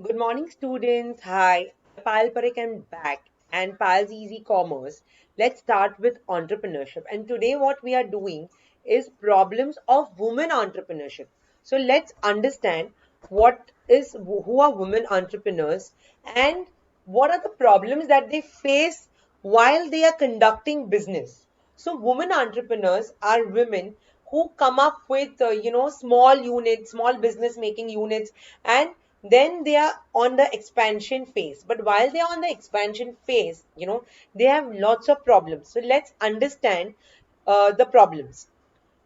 Good morning, students. Hi, Pal Parekh, I'm back, and Pal's Easy Commerce. Let's start with entrepreneurship. And today, what we are doing is problems of women entrepreneurship. So let's understand who are women entrepreneurs and what are the problems that they face while they are conducting business. So women entrepreneurs are women who come up with small units, small business making units, and then they are on the expansion phase. But while they are on the expansion phase, they have lots of problems. So let's understand the problems.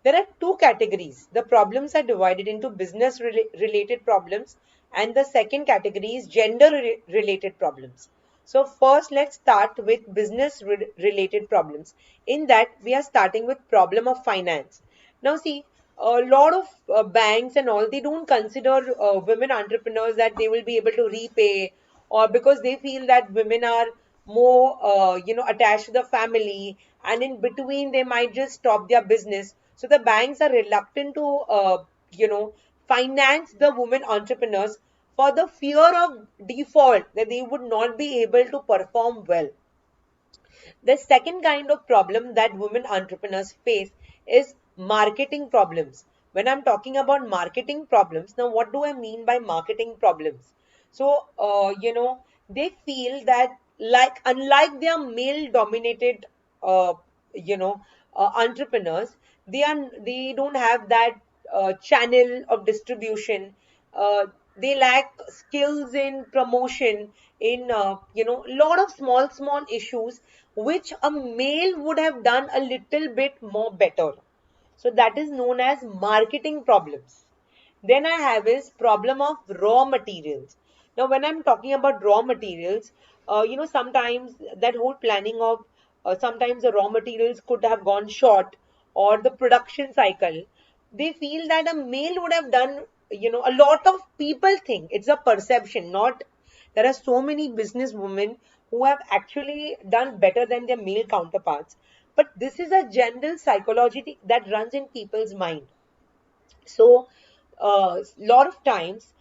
There are two categories. The problems are divided into business related problems, and the second category is gender related problems. So, first, let's start with business related problems. In that, we are starting with problem of finance. Now, see, a lot of banks and all, they don't consider women entrepreneurs that they will be able to repay, or because they feel that women are more attached to the family, and in between they might just stop their business. So the banks are reluctant to you know finance the women entrepreneurs for the fear of default, that they would not be able to perform well. The second kind of problem that women entrepreneurs face is marketing problems. When I'm talking about marketing problems, now what do I mean by marketing problems? So, they feel that, like, unlike their male dominated, uh, entrepreneurs, they don't have that channel of distribution. They lack skills in promotion, in lot of small issues which a male would have done a little bit more better. So that is known as marketing problems. Then I have is problem of raw materials. Now when I'm talking about raw materials, sometimes that whole planning of, sometimes the raw materials could have gone short, or the production cycle, they feel that a male would have done, a lot of people think it's a perception, not, there are so many business women who have actually done better than their male counterparts. But this is a general psychology that runs in people's mind. So, a lot of times,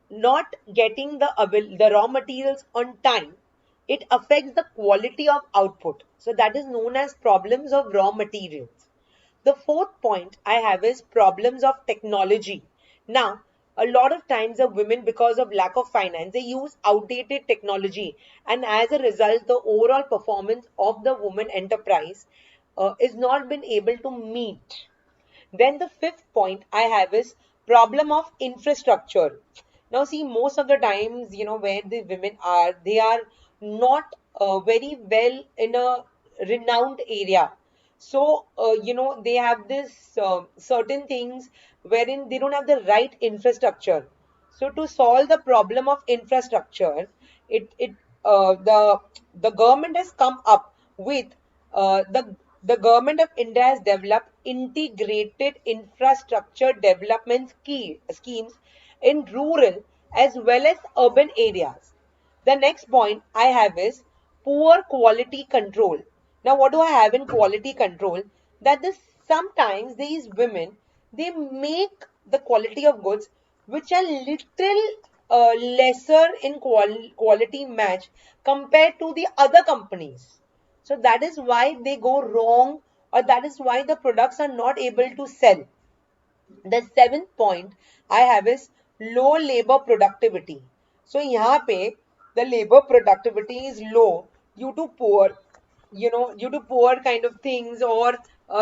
not getting the raw materials on time, it affects the quality of output. So that is known as problems of raw materials. The fourth point I have is problems of technology. Now, a lot of times the women, because of lack of finance, they use outdated technology, and as a result, the overall performance of the woman enterprise is not been able to meet. Then the fifth point I have is problem of infrastructure. Now, see, most of the times, where the women are, they are not very well in a renowned area. So, they have this certain things wherein they don't have the right infrastructure. So, to solve the problem of infrastructure, it the government has come up with, the government of India has developed integrated infrastructure development schemes in rural as well as urban areas. The next point I have is poor quality control. Now, what do I have in quality control? That this sometimes these women, they make the quality of goods which are little lesser in quality match compared to the other companies. So that is why they go wrong, or that is why the products are not able to sell. The seventh point I have is low labor productivity. So यहाँ पे the labor productivity is low due to due to poor kind of things, or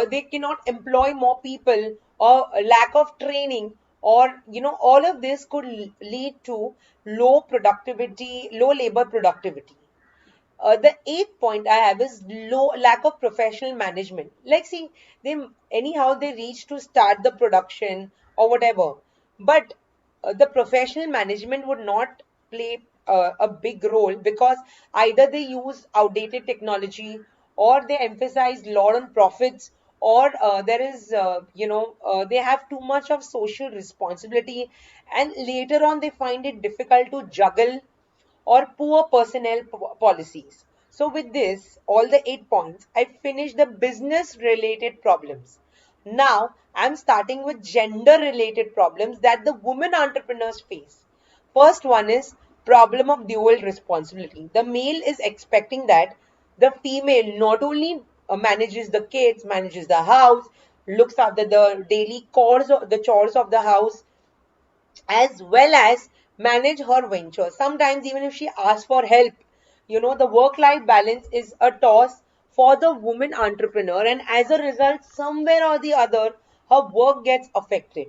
they cannot employ more people, or a lack of training, or all of this could lead to low productivity, low labor productivity. The eighth point I have is low lack of professional management. Like, see, they anyhow they reach to start the production or whatever, but the professional management would not play a big role, because either they use outdated technology, or they emphasize lot on profits, or there is they have too much of social responsibility, and later on they find it difficult to juggle, or poor personnel policies. So, with this, all the 8 points, I finished the business related problems. Now, I'm starting with gender related problems that the women entrepreneurs face. First one is problem of dual responsibility. The male is expecting that the female not only manages the kids, manages the house, looks after the daily chores of the house, as well as manage her venture. Sometimes, even if she asks for help, the work life balance is a toss for the woman entrepreneur, and as a result, somewhere or the other, her work gets affected.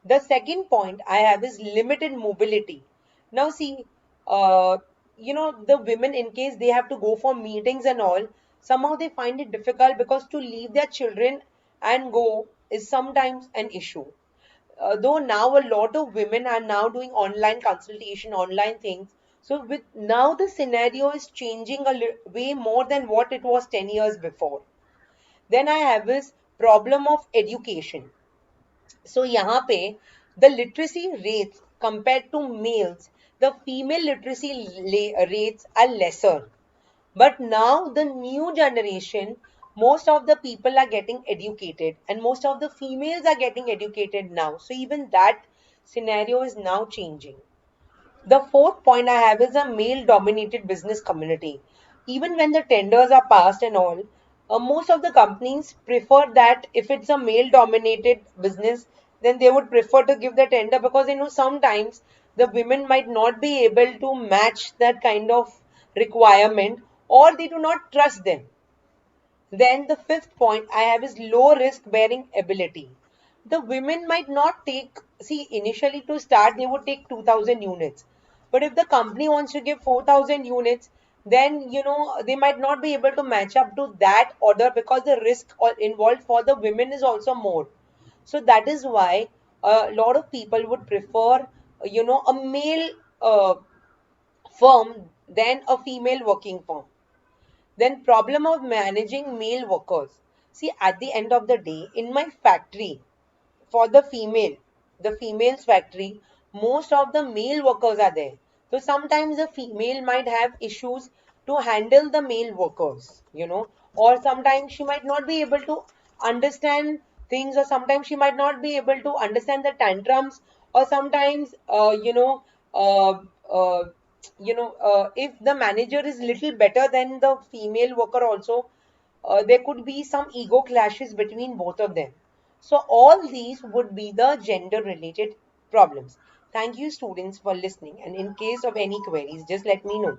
The second point I have is limited mobility. Now, see, uh, the women, in case they have to go for meetings and all, somehow they find it difficult because to leave their children and go is sometimes an issue. Though now a lot of women are now doing online consultation, online things. So with now the scenario is changing way more than what it was 10 years before. Then I have this problem of education. So यहाँ पे the literacy rates compared to males, the female literacy rates are lesser. But now the new generation, most of the people are getting educated and most of the females are getting educated now. So even that scenario is now changing. The fourth point I have is a male dominated business community. Even when the tenders are passed and all, most of the companies prefer that if it's a male dominated business, then they would prefer to give the tender because they know sometimes the women might not be able to match that kind of requirement or they do not trust them. Then the fifth point I have is low risk bearing ability. The women might not take, see, initially to start, they would take 2000 units. But if the company wants to give 4000 units, then, they might not be able to match up to that order because the risk involved for the women is also more. So that is why a lot of people would prefer, a male firm than a female working firm. Then problem of managing male workers. See, at the end of the day, in my factory, for the female's factory, most of the male workers are there. So sometimes the female might have issues to handle the male workers, or sometimes she might not be able to understand things, or sometimes she might not be able to understand the tantrums, or sometimes, uh, uh, if the manager is little better than the female worker also, there could be some ego clashes between both of them. So all these would be the gender related problems. Thank you students for listening, and in case of any queries, just let me know.